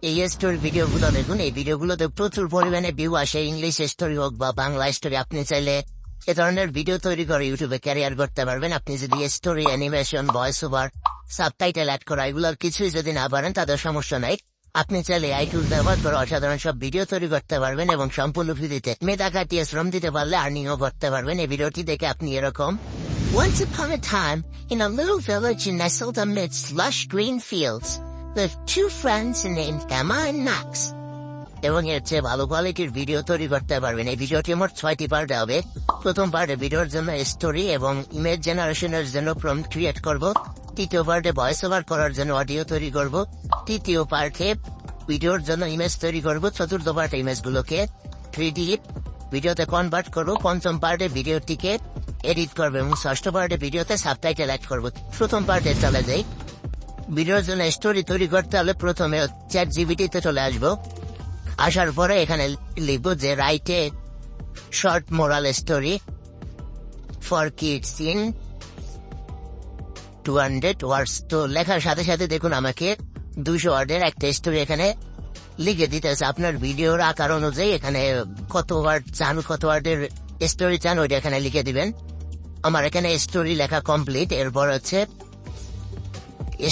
এই স্টোরি ভিডিওগুলো দেখুন, এই ভিডিওগুলোতে প্রচুর পরিমাণে ভিউ আসে। ইংলিশ স্টোরি হোক বা বাংলা স্টোরি, আপনি চাইলে এ ধরনের ভিডিও তৈরি করে ইউটিউবে ক্যারিয়ার করতে পারবেন। আপনি যদি story, animation, voice over, subtitle add করা এগুলোর কিছুই যদি না পারেন তাদের সমস্যা নাই। আপনি চাইলে এই টুল ব্যবহার করে অসাধারণ সব ভিডিও তৈরি করতে পারবেন এবং সম্পূর্ণ ফ্রিতে। মেধা খাটিয়ে শ্রম দিতে পারলে আর্নিংও করতে পারবেন। এই ভিডিওটি দেখে আপনি এরকম: Once upon a time, in a little village nestled amidst lush green fields, lived two friends named Emma and Max. এবং এর চেয়ে ভালো কোয়ালিটির ভিডিও তৈরি করতে পারবেন। এই ভিডিওটি মোট 6টি পার্ট হবে। প্রথম পার্টে ভিডিওর জন্য স্টোরি এবং ইমেজ জেনারেশনের জন্য প্রম্পট ক্রিয়েট করব। তৃতীয় পার্টে ভয়েস ওভার করার জন্য অডিও তৈরি করব। তৃতীয় পার্টে ভিডিওর জন্য ইমেজ তৈরি করব। চতুর্থ পার্টে ইমেজগুলোকে 3D ভিডিওতে কনভার্ট করব। পঞ্চম পার্টে ভিডিওটিকে এডিট করবো এবং ষষ্ঠ পার্টে ভিডিওতে সাবটাইটেল অ্যাড করবো। প্রথম পার্টে চলে যাই। ভিডিওর জন্য স্টোরি তৈরি করতে হলে প্রথমে ChatGPT-তে চলে আসবো। আসার পরে এখানে লিখবো যে write a short moral story for kids in 200 words. তো লেখার সাথে সাথে দেখুন আমাকে 200 ওয়ার্ডের একটা স্টোরি এখানে লিখে দিতেছে। আপনার ভিডিওর আকার অনুযায়ী এখানে কত ওয়ার্ড চান, কত ওয়ার্ডের স্টোরি চান ওইটা এখানে লিখে দিবেন। আমার এখানে স্টোরি লেখা কমপ্লিট। এরপর হচ্ছে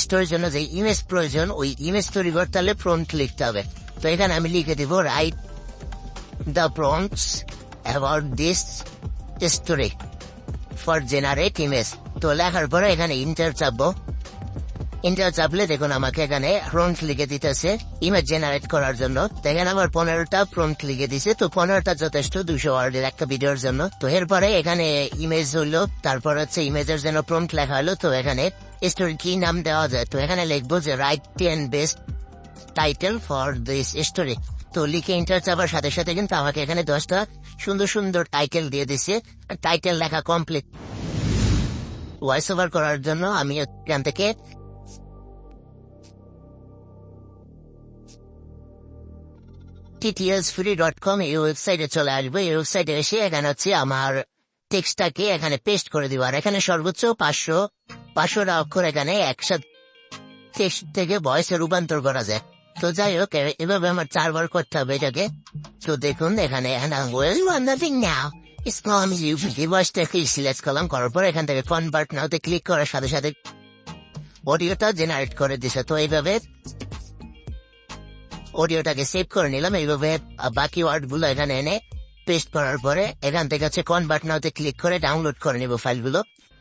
স্টোরির জন্য যে ইমেজ প্রয়োজন, ওই ইমেজ তৈরি করতে হলে প্রম্পট লিখতে হবে। তো এখানে আমি লিখে দিব write the prompts about this story for generate image. তো লেখার পরে এখানে ইন্টার চাপবো। ইন্টার চাপলে দেখুন আমাকে এখানে প্রম্পট লিখে দিতেছে ইমেজ জেনারেট করার জন্য। এখানে আমার 15টা প্রম্পট লিখে দিছে। তো 15টা যথেষ্ট 200 ওয়ার্ডের একটা ভিডিওর জন্য। তো এরপরে এখানে ইমেজ হইলো, তারপর হচ্ছে ইমেজের জন্য প্রম্পট লেখা হলো। তো এখানে স্টোরি কি নাম দেওয়া যায়, তো এখানে লিখবো যে right 10 best title for this story. তো লিখে ইন্টার চাপার সাথে সাথে কিন্তু আমাকে এখানে 10টা সুন্দর সুন্দর টাইটেল দিয়ে দিছে। টাইটেল লেখা কমপ্লিট। ভয়েস ওভার করার জন্য আমি এখান থেকে ttsfree.com এই ওয়েবসাইটে চলে আসবো। এই ওয়েবসাইটে এসে এখানে হচ্ছে আমার টেক্সটটাকে এখানে পেস্ট করে দিব। আর এখানে সর্বোচ্চ 500টা অক্ষর এখানে একসাথে টেক্সট থেকে ভয়েসে রূপান্তর করা যায়। তো যাই হোক, এভাবে আমার 4বার করতে হবে এটাকে। তো দেখুন এখানে ভয়েসটাকে সিলেক্ট করলাম, করার পর এখান থেকে কনভার্ট নাওতে ক্লিক করার সাথে সাথে অডিওটা জেনারেট করে দিছে। তো এইভাবে অডিওটাকে সেভ করে নিলাম। এইভাবে বাকি ওয়ার্ডগুলো এখানে এনে পেস্ট করার পরে এখান থেকে হচ্ছে কনভার্ট নাওতে ক্লিক করে ডাউনলোড করে নিব ফাইলগুলো।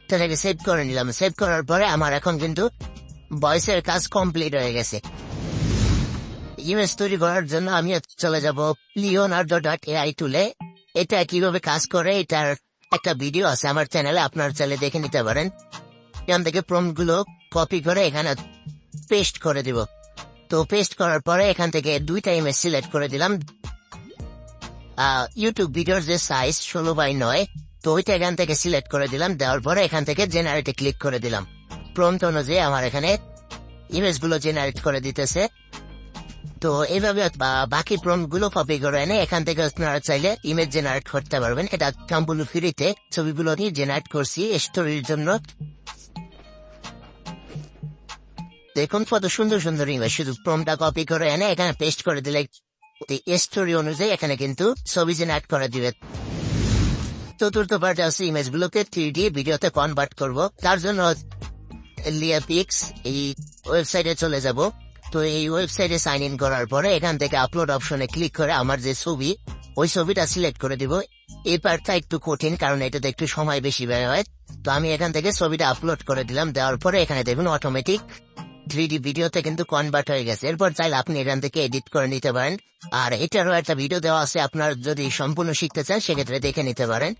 তাদেরকে সেভ করে নিলাম। সেভ করার পরে আমার এখন কিন্তু ভয়েসের কাজ কমপ্লিট হয়ে গেছে। ইমেজ তৈরি করার জন্য আমি চলে যাব leonardo.ai টুলে। এটা কিভাবে কাজ করে এটার একটা ভিডিও আছে আমার চ্যানেলে, আপনার চাইলে দেখে নিতে পারেন। এখান থেকে প্রম্পটগুলো কপি করে এখানে পেস্ট করে দিব। তো পেস্ট করার পরে এখান থেকে 2টা ইমেজ সিলেক্ট করে দিলাম। ইউটিউব ভিডিওর যে সাইজ 16:9, তো ওইটা এখান থেকে সিলেক্ট করে দিলাম। দেওয়ার পরে এখান থেকে জেনারেটে ক্লিক করে দিলাম। প্রম্পট অনুযায়ী আমার এখানে ইমেজগুলো জেনারেট করে দিতেছে। তো এইভাবে বাকি প্রম্পটগুলো কপি করে এনে এখান থেকে আপনারা চাইলে ইমেজ জেনারেট করতে পারবেন। এটা সম্পূর্ণ ফ্রিতে ছবিগুলো নিয়ে জেনারেট করছি স্টোরির জন্য। দেখুন কত সুন্দর সুন্দর ইমেজ। শুধু প্রম্পটটা কপি করে এনে এখানে পেস্ট করে দিলে স্টোরি অনুযায়ী এখানে কিন্তু ছবি জেনারেট করে দিবে। চতুর্থ পার্টে আছে ইমেজগুলোকে 3D ভিডিওতে কনভার্ট করব। তার জন্য লিয়াপিক্স এই ওয়েবসাইটে চলে যাব। তো এই ওয়েবসাইটে সাইন ইন করার পরে এখান থেকে আপলোড অপশনে ক্লিক করে আমার যে ছবি, ওই ছবিটা সিলেক্ট করে দিব। এই পার্টটা একটু কঠিন কারণ এটাতে একটু সময় বেশি ব্যয় হয়। তো আমি এখান থেকে ছবিটা আপলোড করে দিলাম। দেওয়ার পরে এখানে দেখুন অটোমেটিক 3D ভিডিওতে কিন্তু কনভার্ট হয়ে গেছে। এরপর চাইলে আপনি এখান থেকে এডিট করে নিতে পারেন। আর এটারও একটা ভিডিও দেওয়া আছে, আপনার যদি সম্পূর্ণ শিখতে চান সেক্ষেত্রে দেখে নিতে পারেন।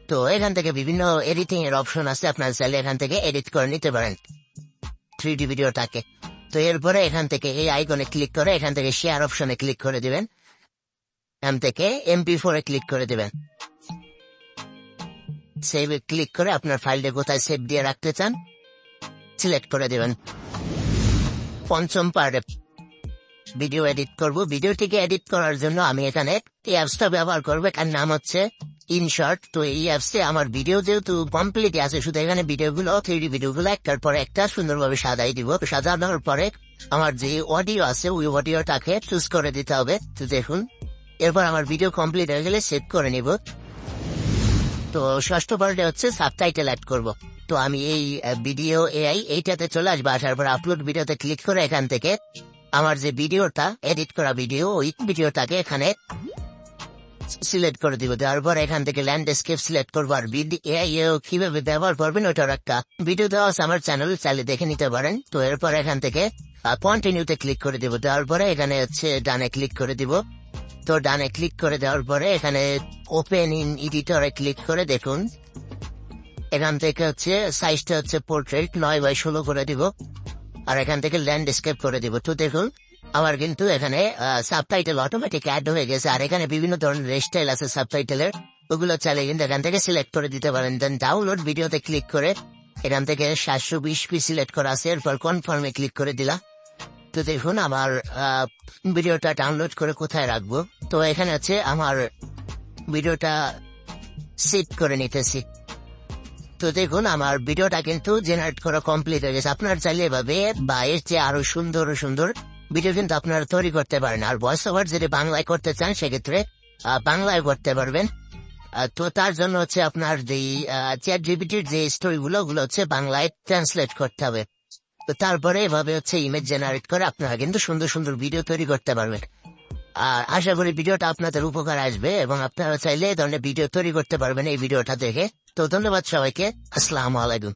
তো এখান থেকে বিভিন্ন এডিটিং এর অপশন আছে, আপনার চাইলে এখান থেকে এডিট করে নিতে পারেন 3D ভিডিওটাকে। তো এরপরে এখান থেকে এই আইকনে ক্লিক করে এখান থেকে শেয়ার অপশনে ক্লিক করে দিবেন। এখান থেকে MP4 এ ক্লিক করে দিবেন। সেভ এ ক্লিক করে আপনার ফাইলটা কোথায় সেভ দিয়ে রাখতে চান সিলেক্ট করে দিবেন। পঞ্চম পার্টে ভিডিও এডিট করব। ভিডিওটিকে এডিট করার জন্য আমি এখানে এই অ্যাপসটা ব্যবহার করবো, এর নাম হচ্ছে ইনশর্ট। তো এই অ্যাপসে আমার ভিডিও যেহেতু কমপ্লিট আছে, শুধু এখানে ভিডিওগুলো 3D ভিডিওগুলো একটার পরে একটা সুন্দরভাবে সাজাই দিব। সাজানোর পরে আমার যে অডিও আছে ওই অডিওটাকে চুজ করে দিতে হবে। তো দেখুন, এরপর আমার ভিডিও কমপ্লিট হয়ে গেলে সেভ করে নিব। তো ষষ্ঠ পার্টে হচ্ছে সাবটাইটেল অ্যাড করব। তো আমি এই ভিডিও এআই এইটাতে চলে আসবো, আসার পর আপলোড ভিডিওতে ক্লিক করে এখান থেকে আমার যে ভিডিওটা এডিট করা ভিডিও ওই ভিডিওটাকে এখানে সিলেক্ট করে দিব। দেওয়ার পর এখান থেকে ল্যান্ডস্কেপ সিলেক্ট করবো। আর এআই কিভাবে ব্যবহার করবেন ওটার একটা ভিডিও দেওয়া আছে আমার চ্যানেল, চাইলে দেখে নিতে পারেন। তো এরপর এখান থেকে কন্টিনিউতে ক্লিক করে দিব। দেওয়ার পরে এখানে হচ্ছে ডানে ক্লিক করে দিব। তো ডানে ক্লিক করে দেওয়ার পরে এখানে ওপেন ইন এডিটরে ক্লিক করে দেখুন, এখান থেকে হচ্ছে সাইজটা হচ্ছে পোর্ট্রেট 9x16 করে দিব। আর এখান থেকে ল্যান্ডস্কেপ করে দিব। তো দেখুন আমার কিন্তু এখানে সাবটাইটেল অটোমেটিক অ্যাড হয়ে গেছে। আর এখানে বিভিন্ন ধরনের স্টাইল আছে সাবটাইটেলের, ওগুলো চাইলে কিন্তু এখান থেকে সিলেক্ট করে দিতে পারেন। দেন ডাউনলোড ভিডিওতে ক্লিক করে এখান থেকে 720p সিলেক্ট করা আছে, এরপর কনফার্মে ক্লিক করে দিলাম। তো দেখুন আমার ভিডিওটা ডাউনলোড করে কোথায় রাখবো। তো এখানে আছে আমার ভিডিওটা সেভ করে নিতেছি। তো দেখুন আমার ভিডিওটা কিন্তু জেনারেট করা কমপ্লিট হয়ে গেছে। আপনার চাইলে এভাবে বা এর চেয়ে আরো সুন্দর সুন্দর ভিডিও কিন্তু আপনারা তৈরি করতে পারেন। আর ভয়েস ওভার যদি বাংলায় করতে চান সেক্ষেত্রে বাংলায় করতে পারবেন। তো তার জন্য হচ্ছে আপনার যে চ্যাট জিপিটির যে স্টোরিগুলো ওগুলো হচ্ছে বাংলায় ট্রান্সলেট করতে হবে। তো তারপরে এভাবে হচ্ছে ইমেজ জেনারেট করে আপনারা কিন্তু সুন্দর সুন্দর ভিডিও তৈরি করতে পারবেন। আর আশা করি ভিডিওটা আপনাদের উপকার আসবে এবং আপনারা চাইলে এই ধরনের ভিডিও তৈরি করতে পারবেন এই ভিডিওটা দেখে। তো ধন্যবাদ সবাইকে, আসসালামু আলাইকুম।